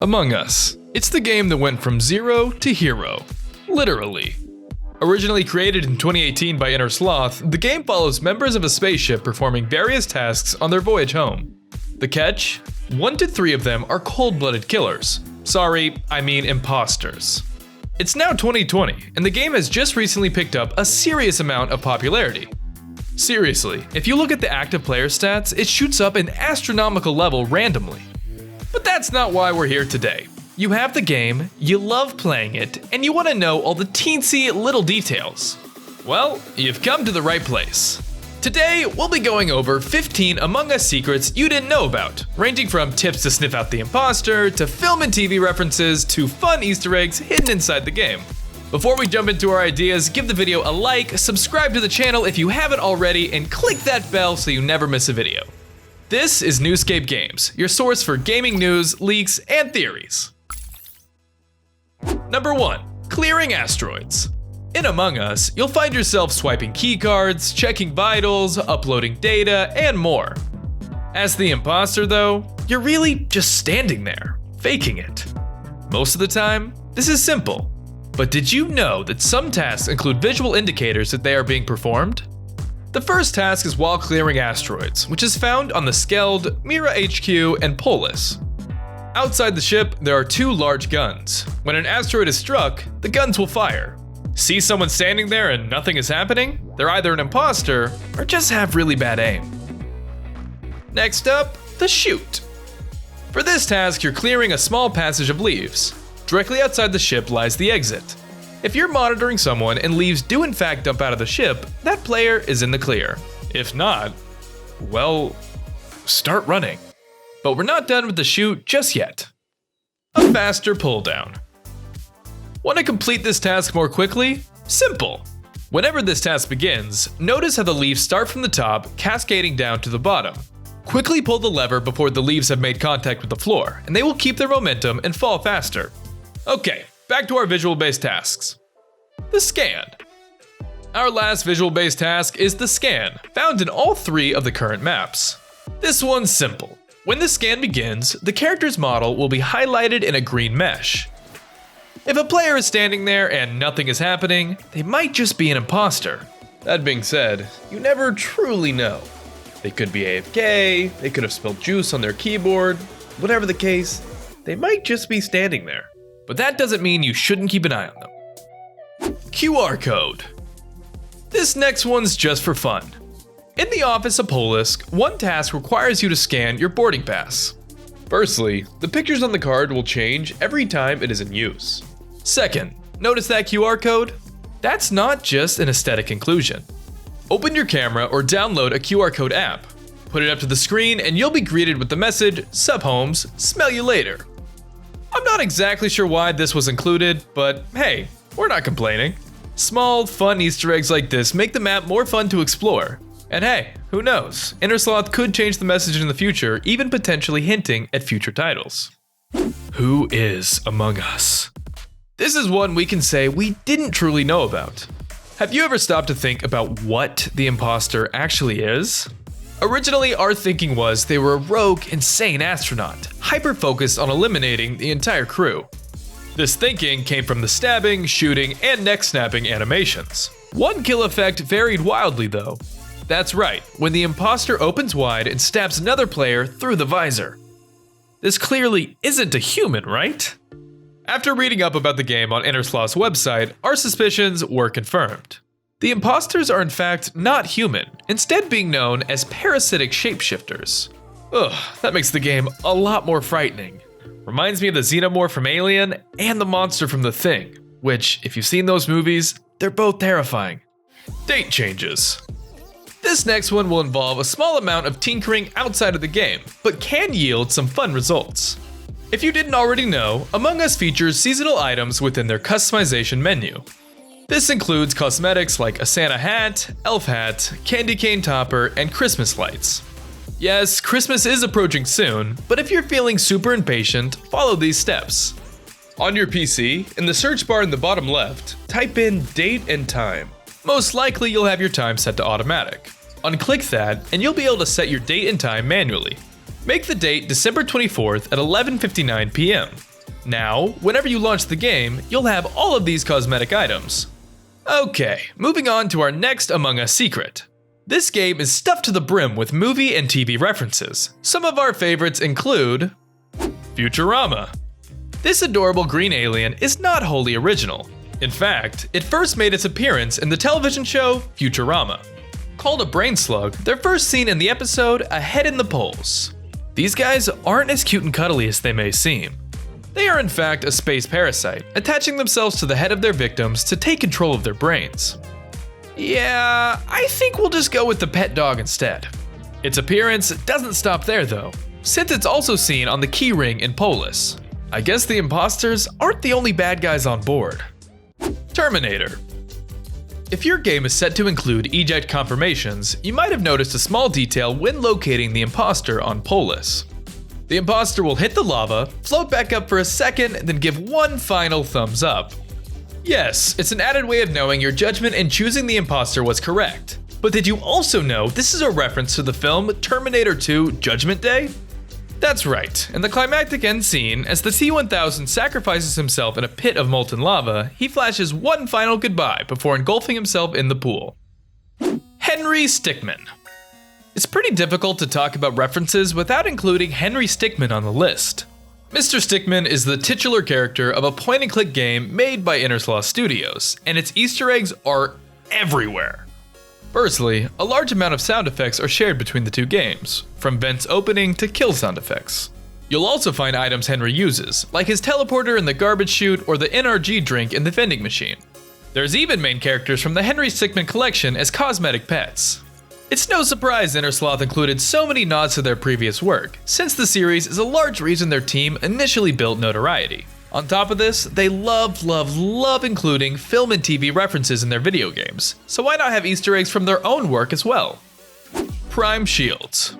Among Us. It's the game that went from zero to hero. Literally. Originally created in 2018 by Sloth, the game follows members of a spaceship performing various tasks on their voyage home. The catch? 1 to 3 of them are cold-blooded killers. Sorry, I mean imposters. It's now 2020, and the game has just recently picked up a serious amount of popularity. Seriously, if you look at the active player stats, it shoots up an astronomical level randomly. But that's not why we're here today. You have the game, you love playing it, and you want to know all the teensy little details. Well, you've come to the right place. Today, we'll be going over 15 Among Us secrets you didn't know about, ranging from tips to sniff out the imposter, to film and TV references, to fun Easter eggs hidden inside the game. Before we jump into our ideas, give the video a like, subscribe to the channel if you haven't already, and click that bell so you never miss a video. This is NewScapeGames, your source for gaming news, leaks, and theories. Number 1. Clearing asteroids. In Among Us, you'll find yourself swiping keycards, checking vitals, uploading data, and more. As the imposter though, you're really just standing there, faking it. Most of the time, this is simple. But did you know that some tasks include visual indicators that they are being performed? The first task is while clearing asteroids, which is found on the Skeld, Mira HQ, and Polis. Outside the ship, there are 2 large guns. When an asteroid is struck, the guns will fire. See someone standing there and nothing is happening? They're either an imposter or just have really bad aim. Next up, the chute. For this task, you're clearing a small passage of leaves. Directly outside the ship lies the exit. If you're monitoring someone and leaves do in fact dump out of the ship, that player is in the clear. If not, well, start running. But we're not done with the chute just yet. A faster pull down. Want to complete this task more quickly? Simple. Whenever this task begins, notice how the leaves start from the top, cascading down to the bottom. Quickly pull the lever before the leaves have made contact with the floor, and they will keep their momentum and fall faster. Okay, back to our visual-based tasks. The scan. Our last visual-based task is the scan, found in all 3 of the current maps. This one's simple. When the scan begins, the character's model will be highlighted in a green mesh. If a player is standing there and nothing is happening, they might just be an imposter. That being said, you never truly know. They could be AFK, they could have spilled juice on their keyboard, whatever the case, they might just be standing there. But that doesn't mean you shouldn't keep an eye on them. QR code. This next one's just for fun. In the office of Polis, one task requires you to scan your boarding pass. Firstly, the pictures on the card will change every time it is in use. Second, notice that QR code? That's not just an aesthetic inclusion. Open your camera or download a QR code app. Put it up to the screen and you'll be greeted with the message, "Sup Holmes, smell you later." I'm not exactly sure why this was included, but hey, we're not complaining. Small, fun Easter eggs like this make the map more fun to explore. And hey, who knows? Sloth could change the message in the future, even potentially hinting at future titles. Who is Among Us? This is one we can say we didn't truly know about. Have you ever stopped to think about what the imposter actually is? Originally, our thinking was they were a rogue, insane astronaut, hyper-focused on eliminating the entire crew. This thinking came from the stabbing, shooting, and neck-snapping animations. One kill effect varied wildly though. That's right, when the imposter opens wide and stabs another player through the visor. This clearly isn't a human, right? After reading up about the game on Sloth's website, our suspicions were confirmed. The imposters are in fact not human, instead being known as parasitic shapeshifters. Ugh, that makes the game a lot more frightening. Reminds me of the xenomorph from Alien and the monster from The Thing, which, if you've seen those movies, they're both terrifying. Date changes. This next one will involve a small amount of tinkering outside of the game, but can yield some fun results. If you didn't already know, Among Us features seasonal items within their customization menu. This includes cosmetics like a Santa hat, elf hat, candy cane topper, and Christmas lights. Yes, Christmas is approaching soon, but if you're feeling super impatient, follow these steps. On your PC, in the search bar in the bottom left, type in date and time. Most likely you'll have your time set to automatic. Unclick that, and you'll be able to set your date and time manually. Make the date December 24th at 11:59 p.m. Now, whenever you launch the game, you'll have all of these cosmetic items. Okay, moving on to our next Among Us secret. This game is stuffed to the brim with movie and TV references. Some of our favorites include Futurama. This adorable green alien is not wholly original. In fact, it first made its appearance in the television show Futurama. Called a brain slug, they're first seen in the episode A Head in the Polls. These guys aren't as cute and cuddly as they may seem. They are in fact a space parasite, attaching themselves to the head of their victims to take control of their brains. Yeah, I think we'll just go with the pet dog instead. Its appearance doesn't stop there though, since it's also seen on the keyring in Polis. I guess the imposters aren't the only bad guys on board. Terminator. If your game is set to include eject confirmations, you might have noticed a small detail when locating the imposter on Polis. The imposter will hit the lava, float back up for a second, then give one final thumbs up. Yes, it's an added way of knowing your judgment in choosing the imposter was correct. But did you also know this is a reference to the film Terminator 2: Judgment Day? That's right, in the climactic end scene, as the T-1000 sacrifices himself in a pit of molten lava, he flashes one final goodbye before engulfing himself in the pool. Henry Stickmin. It's pretty difficult to talk about references without including Henry Stickmin on the list. Mr. Stickmin is the titular character of a point-and-click game made by Innersloth Studios, and its Easter eggs are everywhere. Firstly, a large amount of sound effects are shared between the two games, from vents opening to kill sound effects. You'll also find items Henry uses, like his teleporter in the garbage chute or the NRG drink in the vending machine. There's even main characters from the Henry Stickmin collection as cosmetic pets. It's no surprise Innersloth included so many nods to their previous work, since the series is a large reason their team initially built notoriety. On top of this, they love including film and TV references in their video games, so why not have Easter eggs from their own work as well? Prime shields.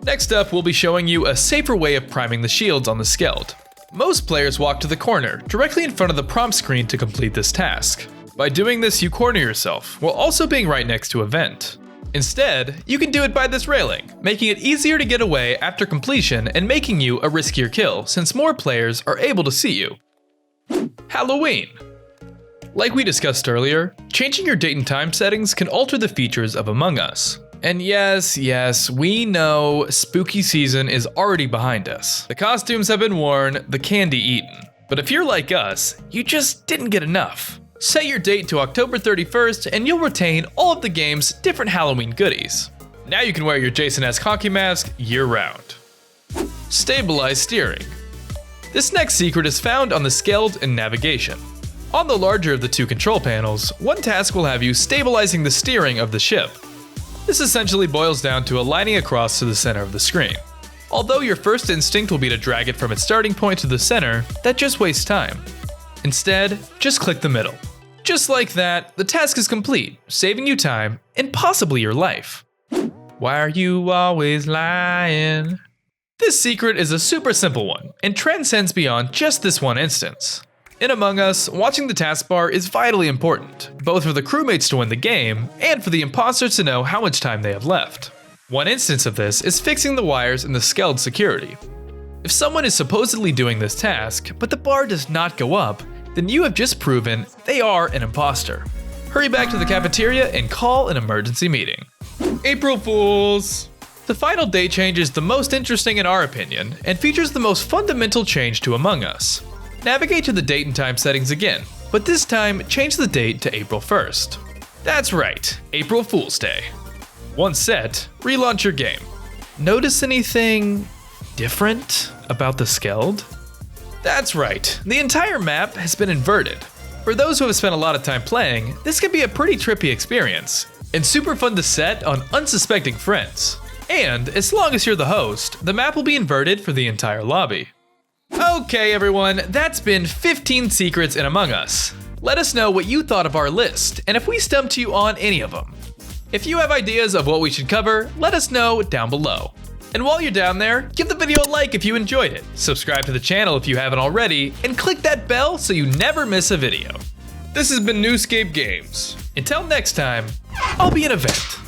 Next up, we'll be showing you a safer way of priming the shields on the Skeld. Most players walk to the corner, directly in front of the prompt screen to complete this task. By doing this, you corner yourself, while also being right next to a vent. Instead, you can do it by this railing, making it easier to get away after completion and making you a riskier kill since more players are able to see you. Halloween. Like we discussed earlier, changing your date and time settings can alter the features of Among Us. And yes, we know spooky season is already behind us. The costumes have been worn, the candy eaten. But if you're like us, you just didn't get enough. Set your date to October 31st and you'll retain all of the game's different Halloween goodies. Now you can wear your Jason-esque hockey mask year-round. Stabilize steering. This next secret is found on the Skeld in navigation. On the larger of the two control panels, one task will have you stabilizing the steering of the ship. This essentially boils down to aligning across to the center of the screen. Although your first instinct will be to drag it from its starting point to the center, that just wastes time. Instead, just click the middle. Just like that, the task is complete, saving you time and possibly your life. Why are you always lying? This secret is a super simple one and transcends beyond just this one instance. In Among Us, watching the taskbar is vitally important, both for the crewmates to win the game and for the imposters to know how much time they have left. One instance of this is fixing the wires in the Skeld security. If someone is supposedly doing this task, but the bar does not go up, then you have just proven they are an imposter. Hurry back to the cafeteria and call an emergency meeting. April Fools! The final date change is the most interesting in our opinion, and features the most fundamental change to Among Us. Navigate to the date and time settings again, but this time change the date to April 1st. That's right, April Fool's Day. Once set, relaunch your game. Notice anything different about the Skeld? That's right, the entire map has been inverted. For those who have spent a lot of time playing, this can be a pretty trippy experience, and super fun to set on unsuspecting friends. And as long as you're the host, the map will be inverted for the entire lobby. Okay everyone, that's been 15 secrets in Among Us. Let us know what you thought of our list, and if we stumped you on any of them. If you have ideas of what we should cover, let us know down below. And while you're down there, give the video a like if you enjoyed it, subscribe to the channel if you haven't already, and click that bell so you never miss a video. This has been NewScapeGames. Until next time, I'll be an event.